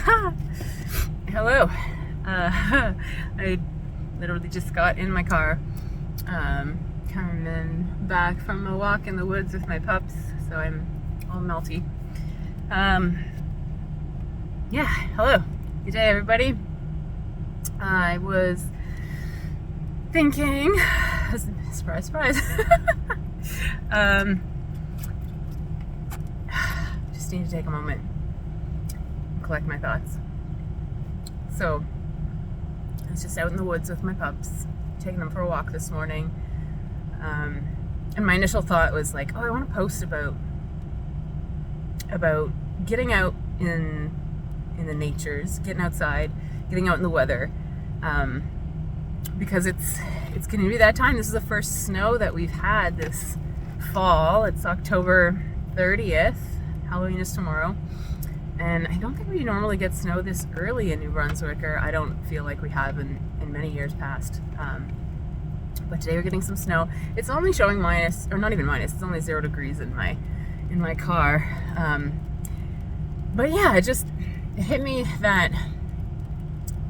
Hello. I literally just got in my car, coming back from a walk in the woods with my pups, so I'm all melty. Yeah, hello. Good day, everybody. I was thinking, surprise, surprise. Just need to take a moment and collect my thoughts. So, I was just out in the woods with my pups, taking them for a walk this morning. And my initial thought was like, oh, I want to post about getting out in the natures, getting outside, getting out in the weather, because it's going to be that time. This is the first snow that we've had this fall. It's October 30th. Halloween is tomorrow. And I don't think we normally get snow this early in New Brunswick, or I don't feel like we have in many years past. But today we're getting some snow. It's only showing minus, or not even minus, it's only 0 degrees in my car. But yeah, it hit me that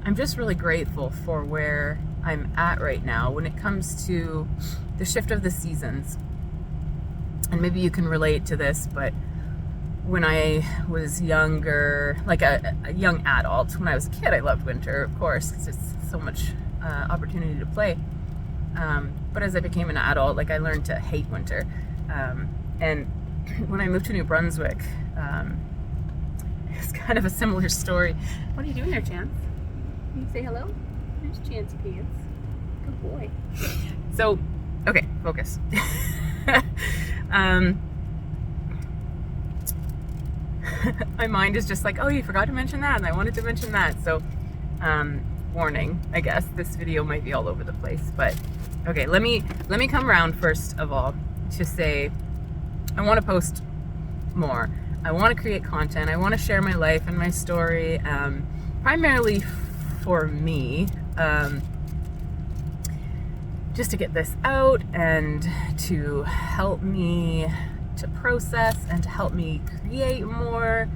I'm just really grateful for where I'm at right now when it comes to the shift of the seasons. And maybe you can relate to this, but when I was younger, like a young adult, when I was a kid, I loved winter, of course, because it's so much opportunity to play. But as I became an adult, like I learned to hate winter. And when I moved to New Brunswick, it's kind of a similar story. What are you doing there, Chance? Can you say hello? There's Chance Pants. Good boy. So, okay, focus. My mind is just like, oh, you forgot to mention that, and I wanted to mention that. So, warning, I guess this video might be all over the place, but okay, let me come around first of all to say I want to post more. I want to create content. I want to share my life and my story, primarily for me, just to get this out and to help me to process and to help me create more,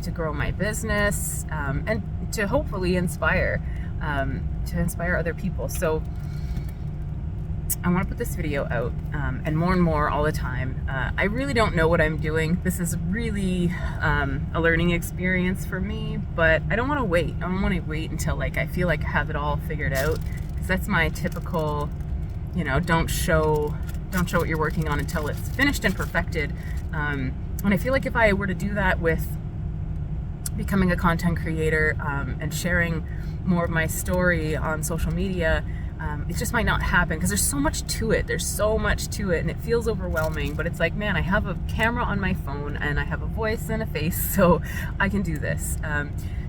to grow my business, and to hopefully inspire other people. So I want to put this video out, and more all the time. I really don't know what I'm doing. This is really a learning experience for me, but I don't want to wait. I don't want to wait until like I feel like I have it all figured out, because that's my typical, don't show what you're working on until it's finished and perfected. And I feel like if I were to do that with becoming a content creator, and sharing more of my story on social media, it just might not happen, because there's so much to it. And it feels overwhelming, but it's like, man, I have a camera on my phone and I have a voice and a face, so I can do this.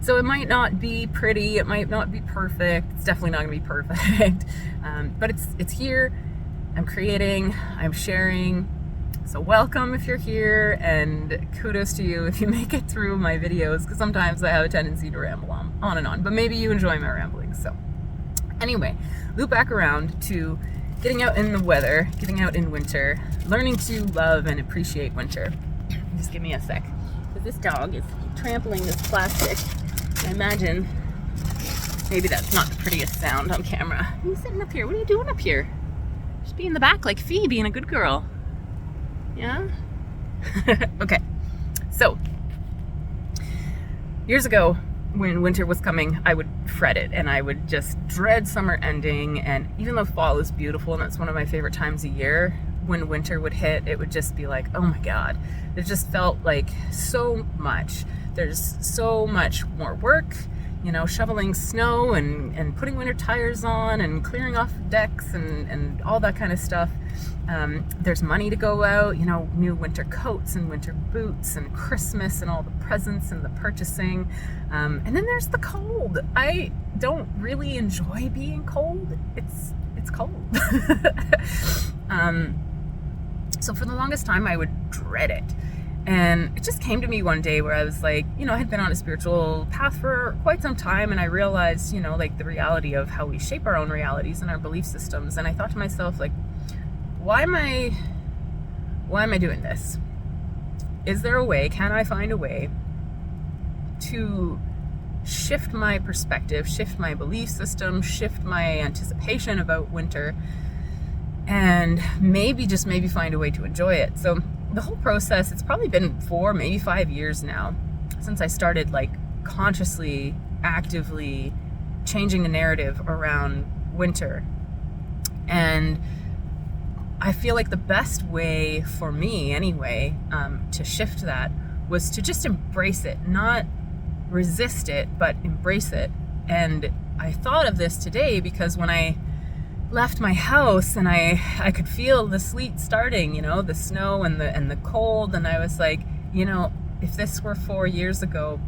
So it might not be pretty, it might not be perfect. It's definitely not gonna be perfect. But it's here. I'm creating, I'm sharing. So welcome if you're here, and kudos to you if you make it through my videos, because sometimes I have a tendency to ramble on and on, but maybe you enjoy my rambling. So anyway, loop back around to getting out in the weather, getting out in winter, learning to love and appreciate winter. Just give me a sec, because this dog is trampling this plastic. I imagine maybe that's not the prettiest sound on camera. Are you sitting up here? What are you doing up here? Just be in the back like Fee, being a good girl. Yeah? Okay. So, years ago, when winter was coming, I would fret it, and I would just dread summer ending. And even though fall is beautiful and that's one of my favorite times of year, when winter would hit, it would just be like, oh my God. It just felt like so much. There's so much more work, shoveling snow and putting winter tires on and clearing off decks and all that kind of stuff. There's money to go out, new winter coats and winter boots and Christmas and all the presents and the purchasing. And then there's the cold. I don't really enjoy being cold. It's cold. So for the longest time, I would dread it. And it just came to me one day where I was like, I had been on a spiritual path for quite some time, and I realized, like the reality of how we shape our own realities and our belief systems. And I thought to myself, like, why am I doing this? Is there a way, can I find a way to shift my perspective, shift my belief system, shift my anticipation about winter, and maybe find a way to enjoy it. So the whole process, it's probably been 4, maybe 5 years now since I started like consciously, actively changing the narrative around winter. And I feel like the best way for me anyway, to shift that was to just embrace it, not resist it, but embrace it. And I thought of this today because when I left my house and I could feel the sleet starting, you know, the snow and the cold, and I was like, you know, if this were 4 years ago,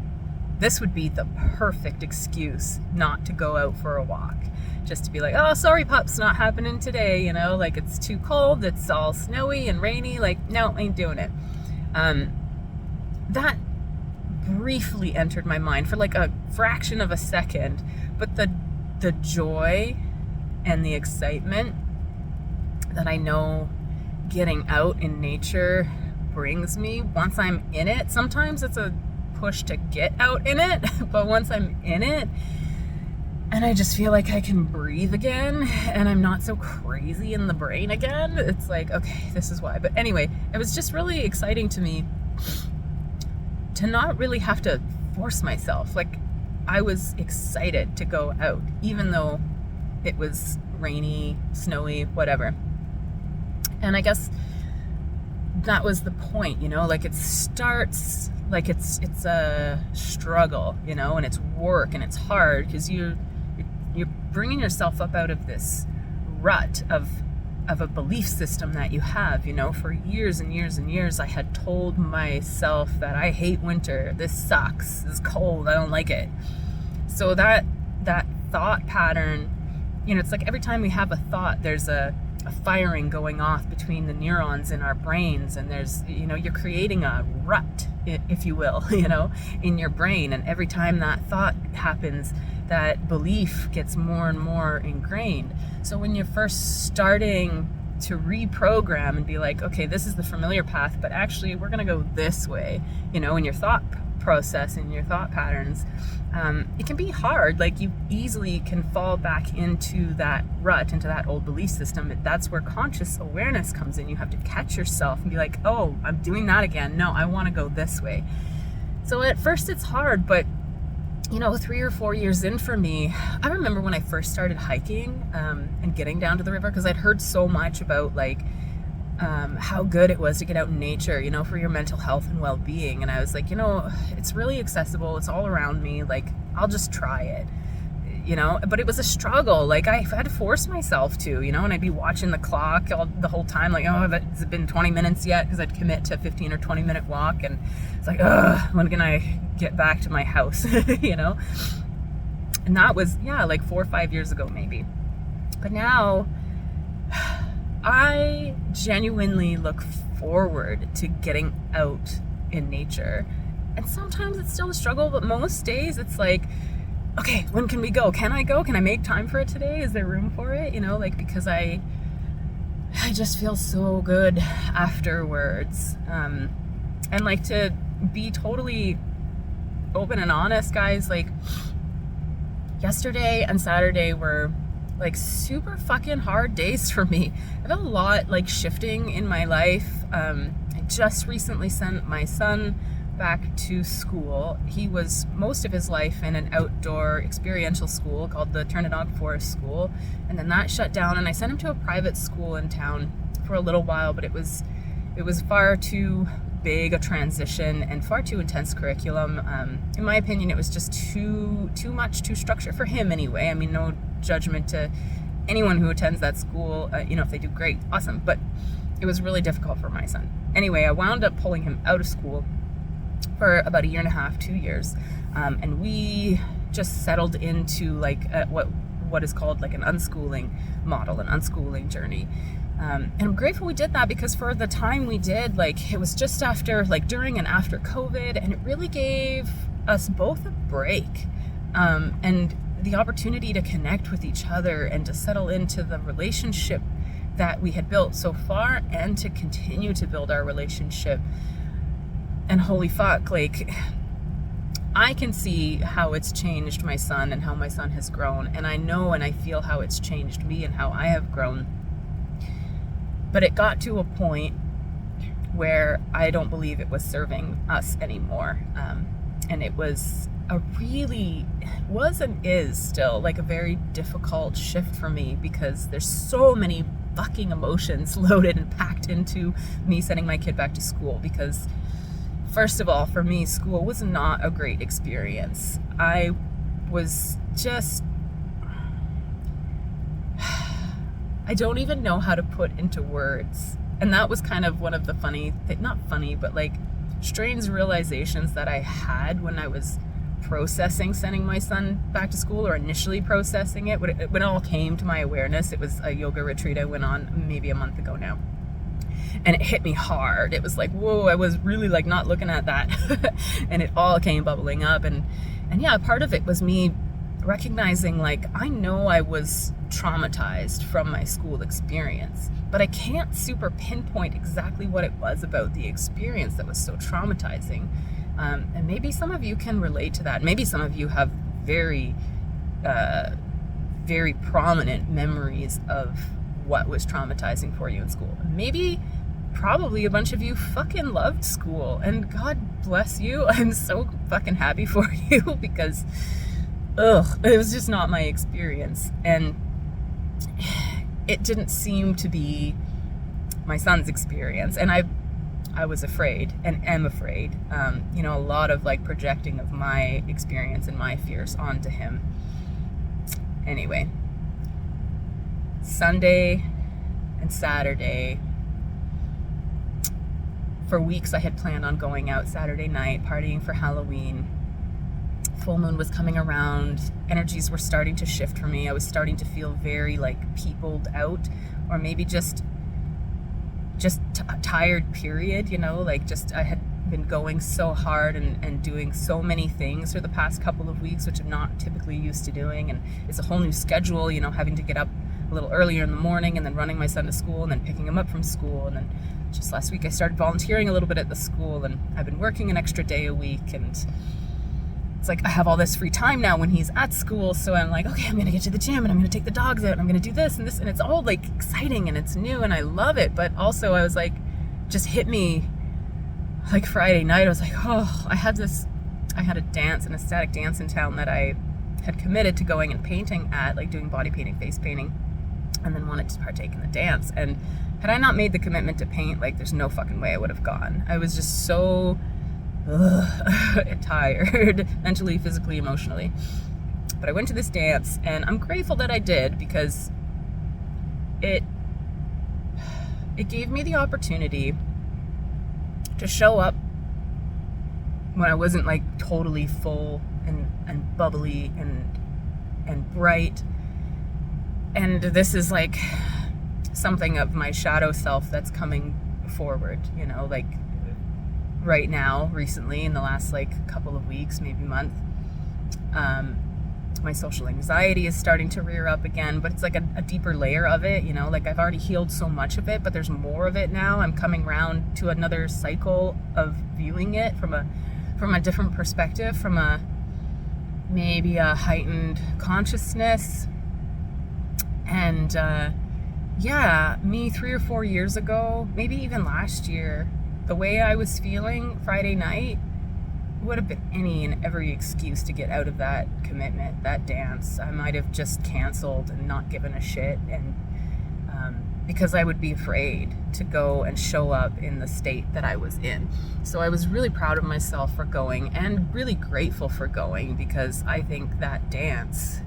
this would be the perfect excuse not to go out for a walk. Just to be like, oh, sorry, pups, not happening today, you know, like it's too cold, it's all snowy and rainy, like, no, ain't doing it. That briefly entered my mind for like a fraction of a second, but the joy and the excitement that I know getting out in nature brings me once I'm in it. Sometimes it's a push to get out in it, but once I'm in it and I just feel like I can breathe again and I'm not so crazy in the brain again, it's like, okay, this is why. But anyway, it was just really exciting to me to not really have to force myself. Like, I was excited to go out, even though it was rainy, snowy, whatever. And I guess that was the point, you know, like it starts like it's a struggle, you know, and it's work and it's hard because you're bringing yourself up out of this rut of a belief system that you have, you know. For years and years and years I had told myself that I hate winter, this sucks, it's cold, I don't like it. So that thought pattern, you know, it's like every time we have a thought, there's a firing going off between the neurons in our brains, and there's, you know, you're creating a rut, if you will, you know, in your brain. And every time that thought happens, that belief gets more and more ingrained. So when you're first starting to reprogram and be like, okay, this is the familiar path, but actually we're going to go this way, you know, in your thought process, in your thought patterns, it can be hard. Like, you easily can fall back into that rut, into that old belief system. That's where conscious awareness comes in. You have to catch yourself and be like, oh, I'm doing that again. No, I want to go this way. So at first it's hard, but you know, 3 or 4 years in for me, I remember when I first started hiking and getting down to the river, because I'd heard so much about like how good it was to get out in nature, you know, for your mental health and well-being. And I was like, you know, it's really accessible, it's all around me, like I'll just try it, you know. But it was a struggle. Like, I had to force myself to, you know, and I'd be watching the clock the whole time, like, oh, has it been 20 minutes yet? Because I'd commit to a 15 or 20 minute walk, and it's like, ugh, when can I get back to my house? You know. And that was, yeah, like 4 or 5 years ago maybe. But now I genuinely look forward to getting out in nature. And sometimes it's still a struggle, but most days it's like, okay, when can we go? Can I go? Can I make time for it today? Is there room for it? You know, like, because I just feel so good afterwards. And like, to be totally open and honest, guys, like, yesterday and Saturday were like super fucking hard days for me. I've had a lot like shifting in my life. I just recently sent my son back to school. He was most of his life in an outdoor experiential school called the Trinidad Forest School, and then that shut down, and I sent him to a private school in town for a little while, but it was far too big a transition and far too intense curriculum. In my opinion, it was just too much, too structured for him anyway. I mean, no judgment to anyone who attends that school. You know, if they do great, awesome, but it was really difficult for my son. Anyway, I wound up pulling him out of school for about 1.5 years, 2 years, and we just settled into like what is called like an unschooling model, an unschooling journey. And I'm grateful we did that, because for the time we did, like, it was just after, like, during and after COVID, and it really gave us both a break, and the opportunity to connect with each other and to settle into the relationship that we had built so far, and to continue to build our relationship. And holy fuck, like, I can see how it's changed my son and how my son has grown. And I know and I feel how it's changed me and how I have grown. But it got to a point where I don't believe it was serving us anymore. And it was and is still like a very difficult shift for me, because there's so many fucking emotions loaded and packed into me sending my kid back to school. Because first of all, for me, school was not a great experience. I was just, I don't even know how to put into words. And that was kind of one of the not funny, but like strange realizations that I had when I was processing sending my son back to school, or initially processing it. When it all came to my awareness, it was a yoga retreat I went on maybe a month ago now. And it hit me hard. It was like, whoa, I was really like not looking at that. And it all came bubbling up. And yeah, part of it was me recognizing, like, I know I was traumatized from my school experience, but I can't super pinpoint exactly what it was about the experience that was so traumatizing. And maybe some of you can relate to that. Maybe some of you have very, very prominent memories of what was traumatizing for you in school. Probably a bunch of you fucking loved school, and God bless you. I'm so fucking happy for you, because it was just not my experience. And it didn't seem to be my son's experience. And I was afraid and am afraid, a lot of like projecting of my experience and my fears onto him. Anyway, Sunday and Saturday, for weeks I had planned on going out Saturday night, partying for Halloween. Full moon was coming around. Energies were starting to shift for me. I was starting to feel very like peopled out, or maybe just tired, period, I had been going so hard and doing so many things for the past couple of weeks, which I'm not typically used to doing. And it's a whole new schedule, having to get up a little earlier in the morning and then running my son to school and then picking him up from school. And then just last week I started volunteering a little bit at the school, and I've been working an extra day a week, and it's like I have all this free time now when he's at school. So I'm like, okay, I'm gonna get to the gym and I'm gonna take the dogs out and I'm gonna do this and this, and it's all like exciting and it's new and I love it. But also I was like, just hit me like Friday night. I was like, I had a dance, an ecstatic dance in town that I had committed to going and painting at, like doing body painting, face painting, and then wanted to partake in the dance. And had I not made the commitment to paint, like there's no fucking way I would have gone. I was just so tired, mentally, physically, emotionally. But I went to this dance, and I'm grateful that I did, because it gave me the opportunity to show up when I wasn't like totally full and bubbly and bright. And this is like something of my shadow self that's coming forward, like right now, recently, in the last like couple of weeks, maybe month. My social anxiety is starting to rear up again, but it's like a deeper layer of it, like I've already healed so much of it, but there's more of it now. I'm coming around to another cycle of viewing it from a different perspective, from maybe a heightened consciousness. And me 3 or 4 years ago, maybe even last year, the way I was feeling Friday night would have been any and every excuse to get out of that commitment, that dance. I might have just canceled and not given a shit, and because I would be afraid to go and show up in the state that I was in. So I was really proud of myself for going, and really grateful for going, because I think that dance,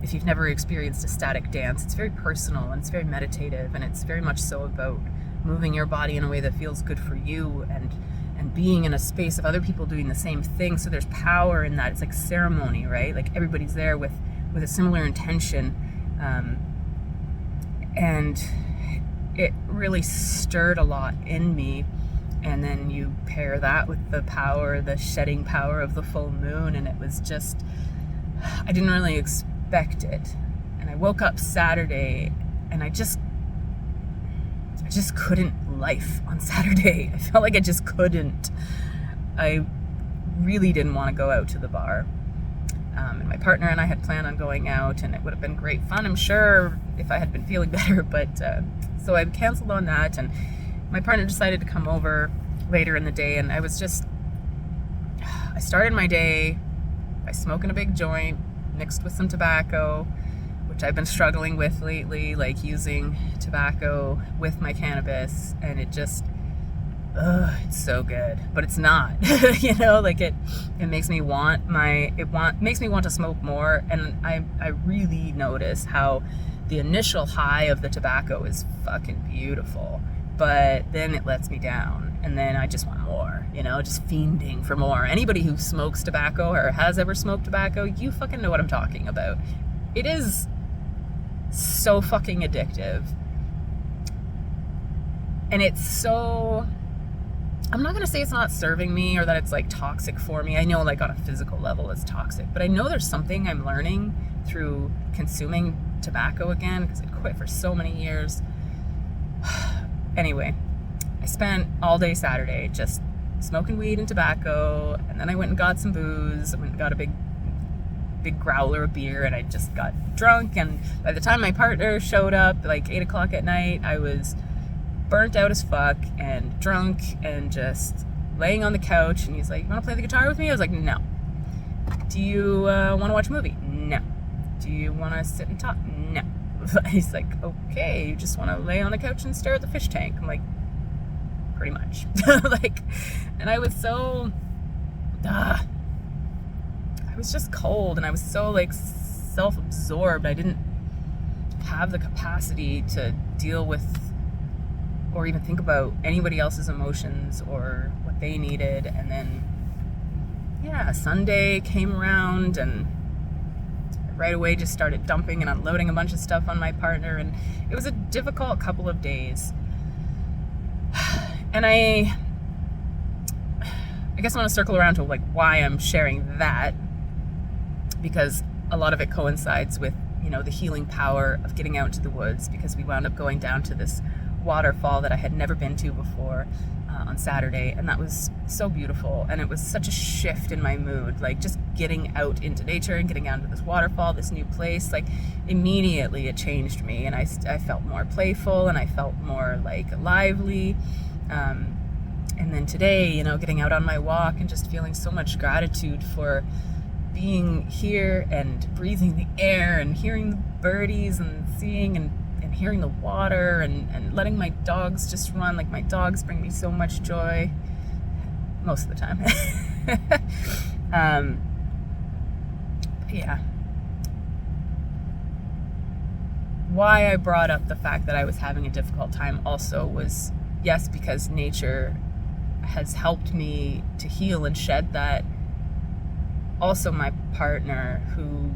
if you've never experienced a static dance, it's very personal and it's very meditative, and it's very much so about moving your body in a way that feels good for you, and being in a space of other people doing the same thing. So there's power in that. It's like ceremony, right? Like everybody's there with a similar intention. And it really stirred a lot in me. And then you pair that with the shedding power of the full moon, and it was just, I didn't really expect it. And I woke up Saturday and I just couldn't life on Saturday. I felt like I just couldn't. I really didn't want to go out to the bar. And my partner and I had planned on going out, and it would have been great fun, I'm sure, if I had been feeling better. But so I canceled on that, and my partner decided to come over later in the day, and I started my day by smoking a big joint mixed with some tobacco, which I've been struggling with lately, like using tobacco with my cannabis, and it just, it's so good, but it's not. Like it makes me want makes me want to smoke more. And I really notice how the initial high of the tobacco is fucking beautiful, but then it lets me down, and then I just want more, just fiending for more. Anybody who smokes tobacco or has ever smoked tobacco, you fucking know what I'm talking about. It is so fucking addictive, and it's so, I'm not going to say it's not serving me or that it's like toxic for me. I know like on a physical level it's toxic, but I know there's something I'm learning through consuming tobacco again, because I quit for so many years. Anyway, I spent all day Saturday just smoking weed and tobacco, and then I went and got some booze. I went and got a big growler of beer, and I just got drunk. And by the time my partner showed up, like 8 o'clock at night, I was burnt out as fuck and drunk and just laying on the couch. And he's like, "You want to play the guitar with me?" I was like, "No." "Do you want to watch a movie?" "No." "Do you want to sit and talk?" "No." He's like, "Okay, you just want to lay on the couch and stare at the fish tank?" I'm like, "Pretty much." And I was so, I was just cold, and I was so like self-absorbed. I didn't have the capacity to deal with or even think about anybody else's emotions or what they needed. And then, Sunday came around, and right away just started dumping and unloading a bunch of stuff on my partner, and it was a difficult couple of days. And I guess I want to circle around to like why I'm sharing that, because a lot of it coincides with, the healing power of getting out into the woods, because we wound up going down to this waterfall that I had never been to before on Saturday, and that was so beautiful. And it was such a shift in my mood, like just getting out into nature and getting out into this waterfall, this new place, like immediately it changed me, and I felt more playful, and I felt more like lively. And then today, getting out on my walk and just feeling so much gratitude for being here and breathing the air and hearing the birdies and seeing and hearing the water and letting my dogs just run. Like, my dogs bring me so much joy most of the time. Yeah. Why I brought up the fact that I was having a difficult time also was, yes, because nature has helped me to heal and shed that. Also my partner, who,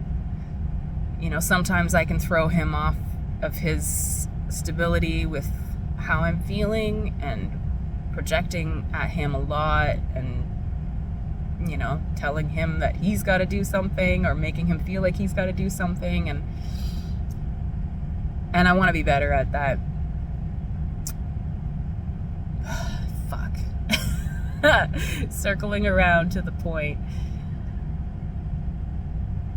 sometimes I can throw him off of his stability with how I'm feeling and projecting at him a lot, and, telling him that he's got to do something or making him feel like he's got to do something. And I want to be better at that. Fuck. Circling around to the point.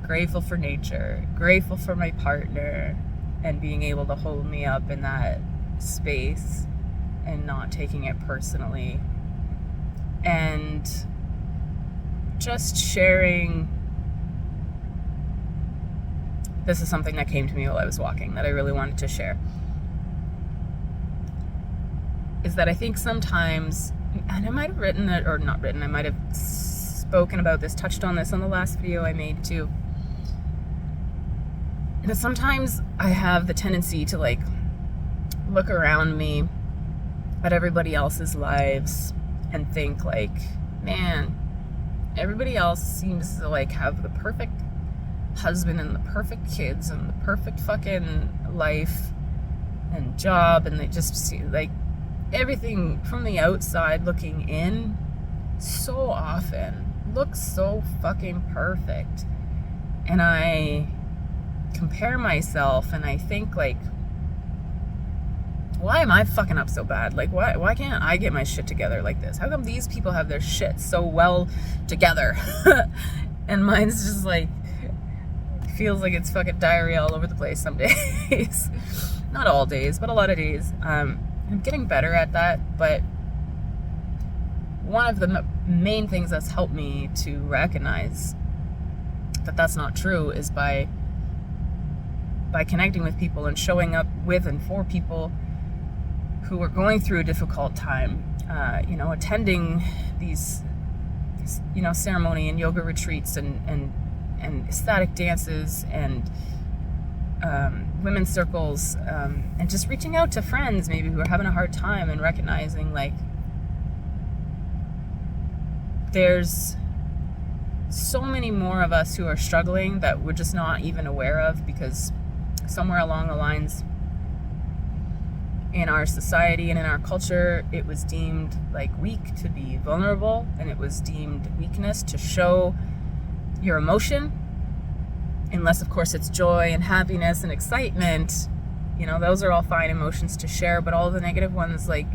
Grateful for nature, grateful for my partner, and being able to hold me up in that space and not taking it personally. And just sharing, this is something that came to me while I was walking that I really wanted to share, is that I think sometimes, and I might have written it, or not written, I might have spoken about this, touched on this on the last video I made too, that sometimes I have the tendency to like look around me at everybody else's lives and think like, man, everybody else seems to like have the perfect husband and the perfect kids and the perfect fucking life and job, and they just see like everything from the outside looking in so often looks so fucking perfect. And I compare myself, and I think like, why am I fucking up so bad? Like, why can't I get my shit together like this? How come these people have their shit so well together? And mine's just like, feels like it's fucking diarrhea all over the place some days. Not all days, but a lot of days. I'm getting better at that, but one of the main things that's helped me to recognize that that's not true is by connecting with people and showing up with and for people who are going through a difficult time, attending these, ceremony and yoga retreats and ecstatic dances and women's circles, and just reaching out to friends maybe who are having a hard time and recognizing like there's so many more of us who are struggling that we're just not even aware of, because somewhere along the lines in our society and in our culture, it was deemed like weak to be vulnerable, and it was deemed weakness to show your emotion, unless of course it's joy and happiness and excitement. Those are all fine emotions to share, but all the negative ones, like,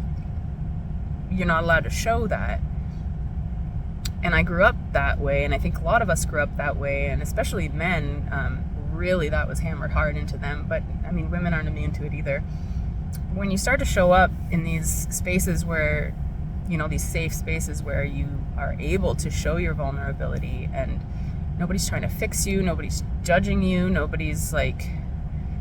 you're not allowed to show that. And I grew up that way, and I think a lot of us grew up that way, and especially men, really that was hammered hard into them. But I mean, women aren't immune to it either. When you start to show up in these spaces where, these safe spaces where you are able to show your vulnerability, and nobody's trying to fix you, nobody's judging you, nobody's like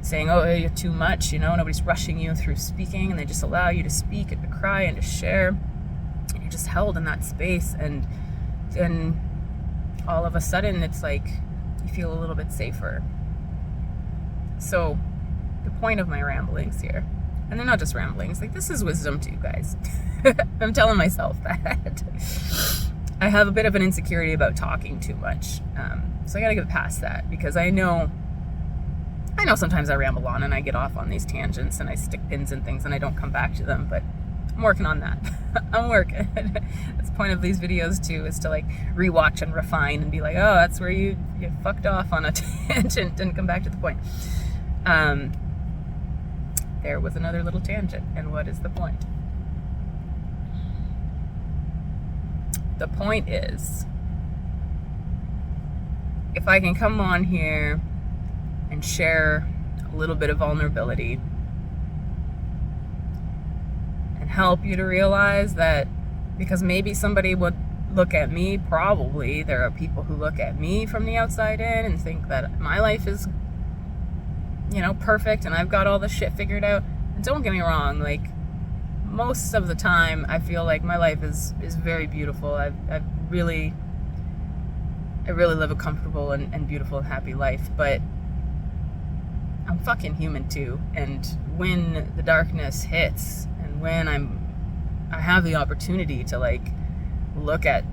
saying, oh, you're too much, nobody's rushing you through speaking, and they just allow you to speak and to cry and to share, and you're just held in that space. And then all of a sudden it's like you feel a little bit safer. So the point of my ramblings here, and they're not just ramblings, like, this is wisdom too, guys. I'm telling myself that. I have a bit of an insecurity about talking too much. So I gotta get past that, because I know sometimes I ramble on and I get off on these tangents and I stick pins in things and I don't come back to them, but I'm working on that. I'm working. That's the point of these videos too, is to like rewatch and refine and be like, oh, that's where you fucked off on a tangent, and come back to the point. There was another little tangent, and what is the point? The point is, if I can come on here and share a little bit of vulnerability and help you to realize that, because maybe somebody would look at me, probably there are people who look at me from the outside in and think that my life is, perfect and I've got all the shit figured out. And don't get me wrong, like, most of the time I feel like my life is very beautiful. I really live a comfortable and beautiful and happy life, but I'm fucking human too. And when the darkness hits, and when I have the opportunity to like look at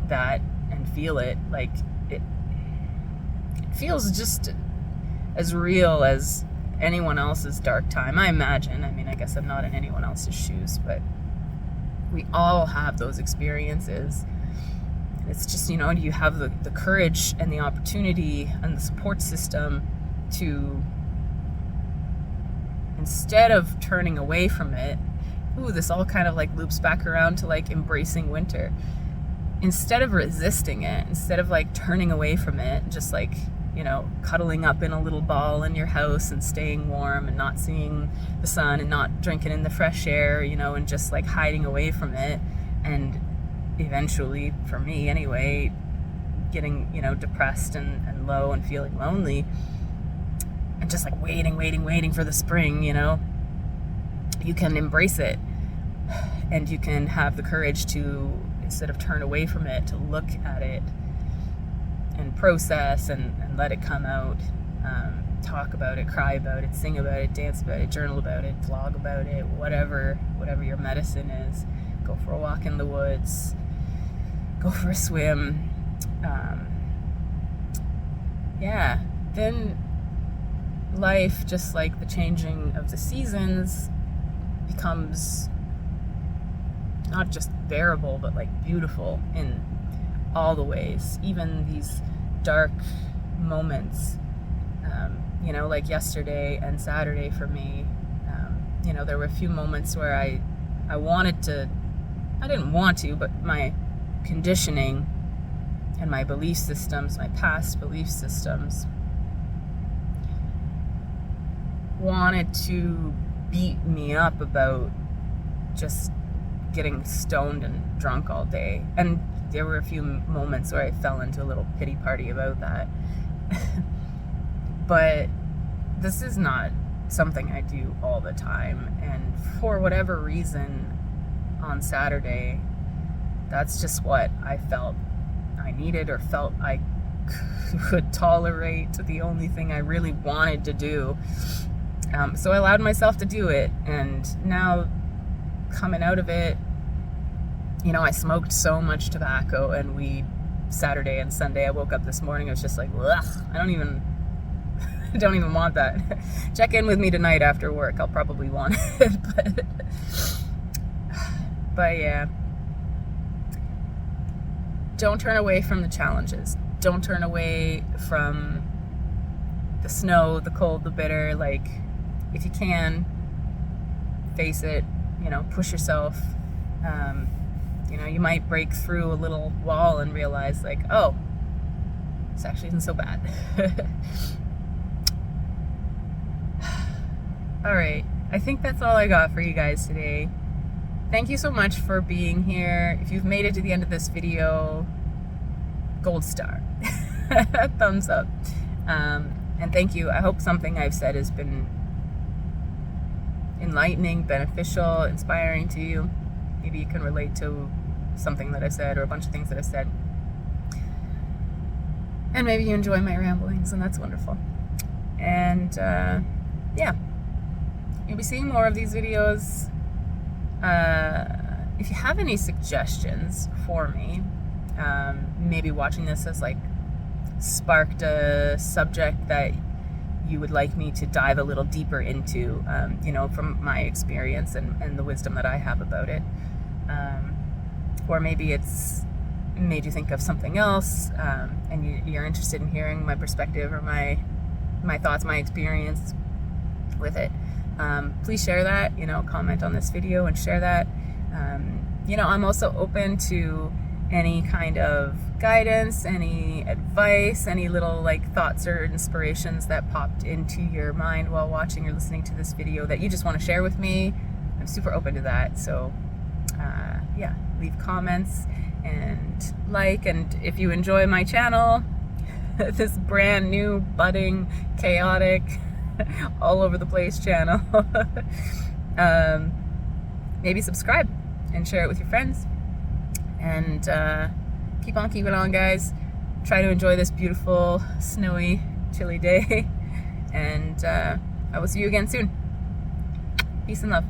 that and feel it, like it feels just as real as anyone else's dark time, I imagine. I mean, I guess I'm not in anyone else's shoes, but we all have those experiences. It's just, you have the courage and the opportunity and the support system to, instead of turning away from it, this all kind of like loops back around to like embracing winter. Instead of resisting it, instead of like turning away from it, just like, cuddling up in a little ball in your house and staying warm and not seeing the sun and not drinking in the fresh air, and just like hiding away from it, and eventually, for me anyway, getting, depressed and low and feeling lonely, and just like waiting for the spring, you can embrace it, and you can have the courage to, instead of turn away from it, to look at it and process and let it come out, talk about it, cry about it, sing about it, dance about it, journal about it, vlog about it, whatever your medicine is. Go for a walk in the woods, go for a swim. Then life, just like the changing of the seasons, becomes not just bearable, but like beautiful in all the ways, even these dark moments, like yesterday and Saturday for me, You know, there were a few moments where I didn't want to, but my conditioning and my belief systems, my past belief systems, wanted to beat me up about just getting stoned and drunk all day. And there were a few moments where I fell into a little pity party about that. But this is not something I do all the time. And for whatever reason, on Saturday, that's just what I felt I needed or felt I could tolerate, the only thing I really wanted to do. So I allowed myself to do it. And now, coming out of it, you know, I smoked so much tobacco and weed Saturday and Sunday. I woke up this morning, I was just like, ugh, I don't even want that. Check in with me tonight after work. I'll probably want it. But yeah. Don't turn away from the challenges. Don't turn away from the snow, the cold, the bitter. Like, if you can, face it, you know, push yourself. You know, you might break through a little wall and realize, like, oh, this actually isn't so bad. All right. I think that's all I got for you guys today. Thank you so much for being here. If you've made it to the end of this video, gold star. Thumbs up. And thank you. I hope something I've said has been enlightening, beneficial, inspiring to you. Maybe you can relate to something that I said or a bunch of things that I said. And maybe you enjoy my ramblings, and that's wonderful. And yeah, you'll be seeing more of these videos. If you have any suggestions for me, maybe watching this has like sparked a subject that you would like me to dive a little deeper into, you know, from my experience and the wisdom that I have about it. Or maybe it's made you think of something else, and you're interested in hearing my perspective or my thoughts, my experience with it. Please share that, you know, comment on this video and share that. You know, I'm also open to any kind of guidance, any advice, any little like thoughts or inspirations that popped into your mind while watching or listening to this video that you just want to share with me. I'm super open to that. So yeah, leave comments and like, and if you enjoy my channel, this brand new, budding, chaotic, all over the place channel, maybe subscribe and share it with your friends. And keep on keeping on, guys. Try to enjoy this beautiful, snowy, chilly day. And I will see you again soon. Peace and love.